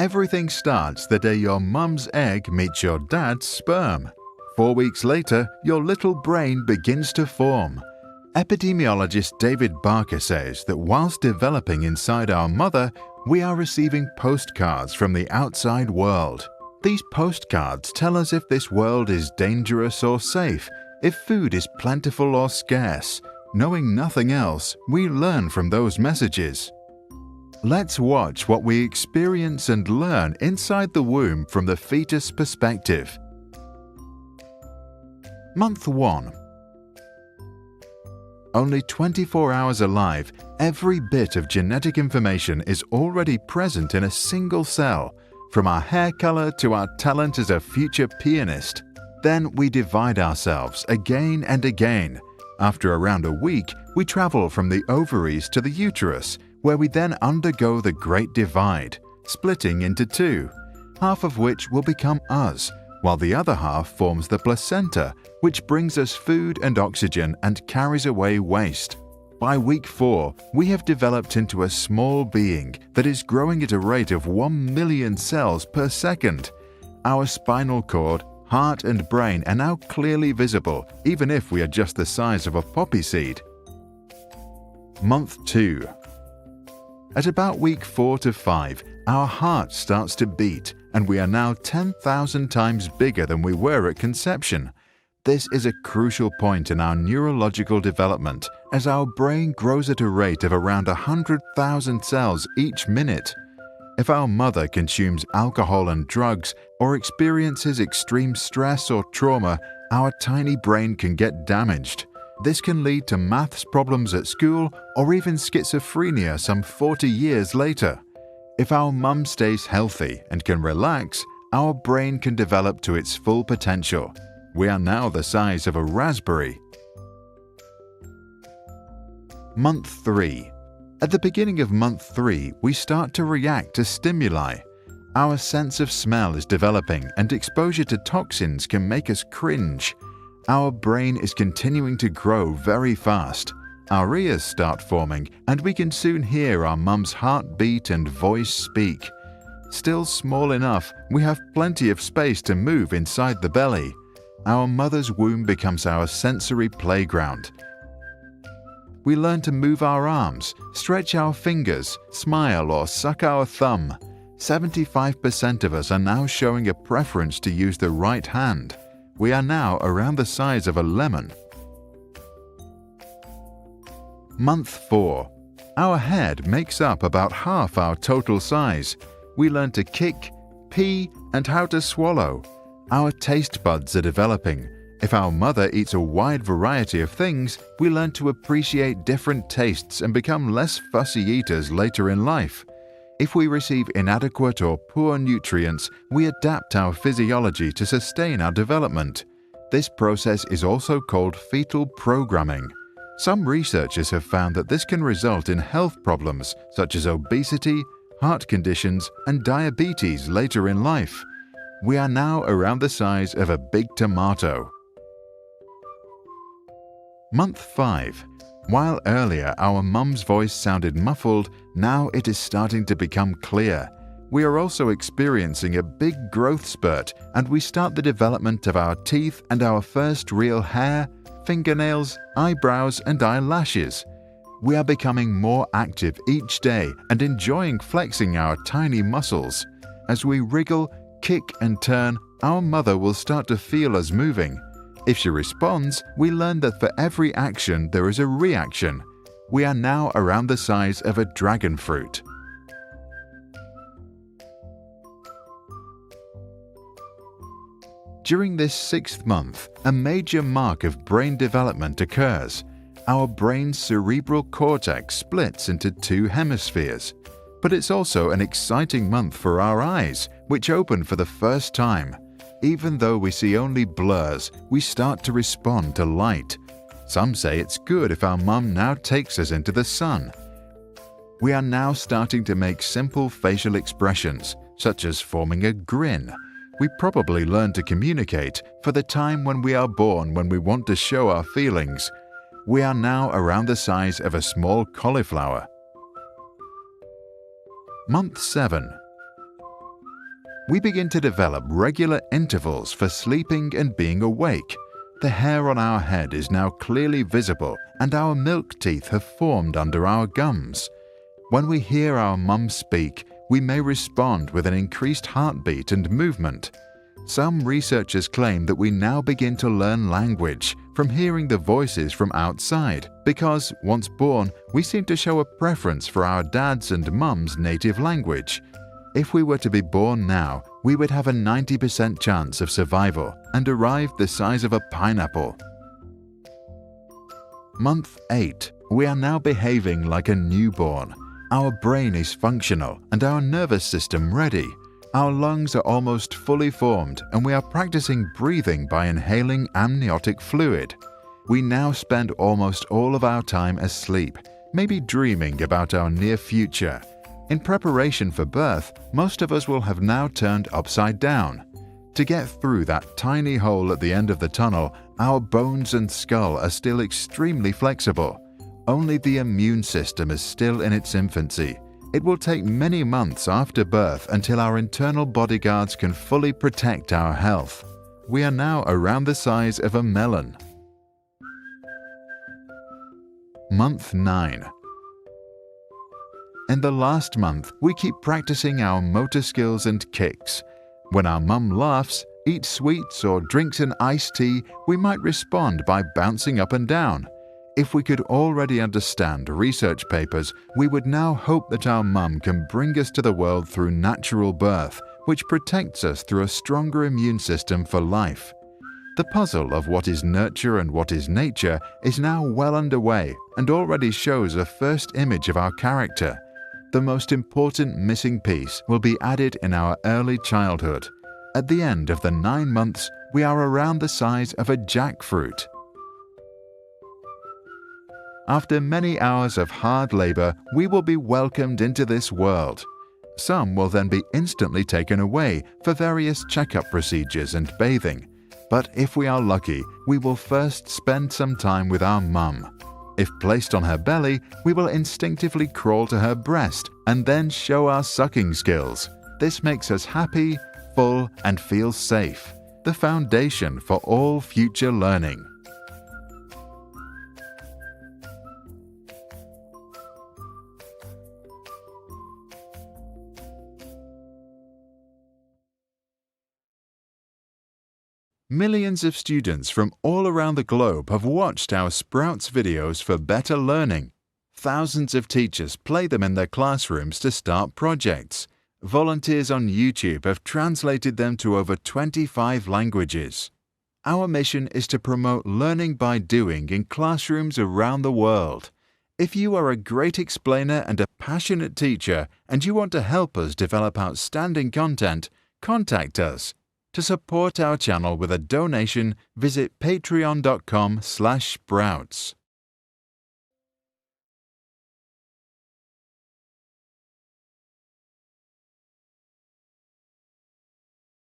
Everything starts the day your mum's egg meets your dad's sperm. 4 weeks later, your little brain begins to form. Epidemiologist David Barker says that whilst developing inside our mother, we are receiving postcards from the outside world. These postcards tell us if this world is dangerous or safe, if food is plentiful or scarce. Knowing nothing else, we learn from those messages. Let's watch what we experience and learn inside the womb from the fetus perspective. Month 1. Only 24 hours alive, every bit of genetic information is already present in a single cell, from our hair color to our talent as a future pianist. Then we divide ourselves again and again. After around a week, we travel from the ovaries to the uterus, where we then undergo the Great Divide, splitting into two, half of which will become us, while the other half forms the placenta, which brings us food and oxygen and carries away waste. By week 4, we have developed into a small being that is growing at a rate of 1 million cells per second. Our spinal cord, heart and brain are now clearly visible, even if we are just the size of a poppy seed. Month 2. At about week 4 to 5, our heart starts to beat, and we are now 10,000 times bigger than we were at conception. This is a crucial point in our neurological development, as our brain grows at a rate of around 100,000 cells each minute. If our mother consumes alcohol and drugs or experiences extreme stress or trauma, our tiny brain can get damaged. This can lead to maths problems at school or even schizophrenia some 40 years later. If our mum stays healthy and can relax, our brain can develop to its full potential. We are now the size of a raspberry. Month 3. At the beginning of month 3, we start to react to stimuli. Our sense of smell is developing, and exposure to toxins can make us cringe. Our brain is continuing to grow very fast. Our ears start forming, and we can soon hear our mum's heartbeat and voice speak. Still small enough, we have plenty of space to move inside the belly. Our mother's womb becomes our sensory playground. We learn to move our arms, stretch our fingers, smile or suck our thumb. 75% of us are now showing a preference to use the right hand. We are now around the size of a lemon. Month 4. Our head makes up about half our total size. We learn to kick, pee, and how to swallow. Our taste buds are developing. If our mother eats a wide variety of things, we learn to appreciate different tastes and become less fussy eaters later in life. If we receive inadequate or poor nutrients, we adapt our physiology to sustain our development. This process is also called fetal programming. Some researchers have found that this can result in health problems such as obesity, heart conditions, and diabetes later in life. We are now around the size of a big tomato. Month 5. While earlier our mum's voice sounded muffled, now it is starting to become clear. We are also experiencing a big growth spurt, and we start the development of our teeth and our first real hair, fingernails, eyebrows, and eyelashes. We are becoming more active each day and enjoying flexing our tiny muscles. As we wriggle, kick, and turn, our mother will start to feel us moving. If she responds, we learn that for every action there is a reaction. We are now around the size of a dragon fruit. During this 6th month, a major mark of brain development occurs. Our brain's cerebral cortex splits into 2 hemispheres. But it's also an exciting month for our eyes, which open for the first time. Even though we see only blurs, we start to respond to light. Some say it's good if our mum now takes us into the sun. We are now starting to make simple facial expressions, such as forming a grin. We probably learn to communicate for the time when we are born when we want to show our feelings. We are now around the size of a small cauliflower. Month 7. we begin to develop regular intervals for sleeping and being awake. The hair on our head is now clearly visible and our milk teeth have formed under our gums. When we hear our mum speak, we may respond with an increased heartbeat and movement. Some researchers claim that we now begin to learn language from hearing the voices from outside because, once born, we seem to show a preference for our dad's and mum's native language. If we were to be born now, we would have a 90% chance of survival and arrive the size of a pineapple. Month 8. We are now behaving like a newborn. Our brain is functional and our nervous system ready. Our lungs are almost fully formed and we are practicing breathing by inhaling amniotic fluid. We now spend almost all of our time asleep, maybe dreaming about our near future. In preparation for birth, most of us will have now turned upside down. To get through that tiny hole at the end of the tunnel, our bones and skull are still extremely flexible. Only the immune system is still in its infancy. It will take many months after birth until our internal bodyguards can fully protect our health. We are now around the size of a melon. Month 9. In the last month, we keep practicing our motor skills and kicks. When our mum laughs, eats sweets or drinks an iced tea, we might respond by bouncing up and down. If we could already understand research papers, we would now hope that our mum can bring us to the world through natural birth, which protects us through a stronger immune system for life. The puzzle of what is nurture and what is nature is now well underway and already shows a first image of our character. The most important missing piece will be added in our early childhood. At the end of the 9 months, we are around the size of a jackfruit. After many hours of hard labor, we will be welcomed into this world. Some will then be instantly taken away for various checkup procedures and bathing. But if we are lucky, we will first spend some time with our mum. If placed on her belly, we will instinctively crawl to her breast and then show our sucking skills. This makes us happy, full, and feel safe, the foundation for all future learning. Millions of students from all around the globe have watched our Sprouts videos for better learning. Thousands of teachers play them in their classrooms to start projects. Volunteers on YouTube have translated them to over 25 languages. Our mission is to promote learning by doing in classrooms around the world. If you are a great explainer and a passionate teacher and you want to help us develop outstanding content, contact us. To support our channel with a donation, visit patreon.com/sprouts.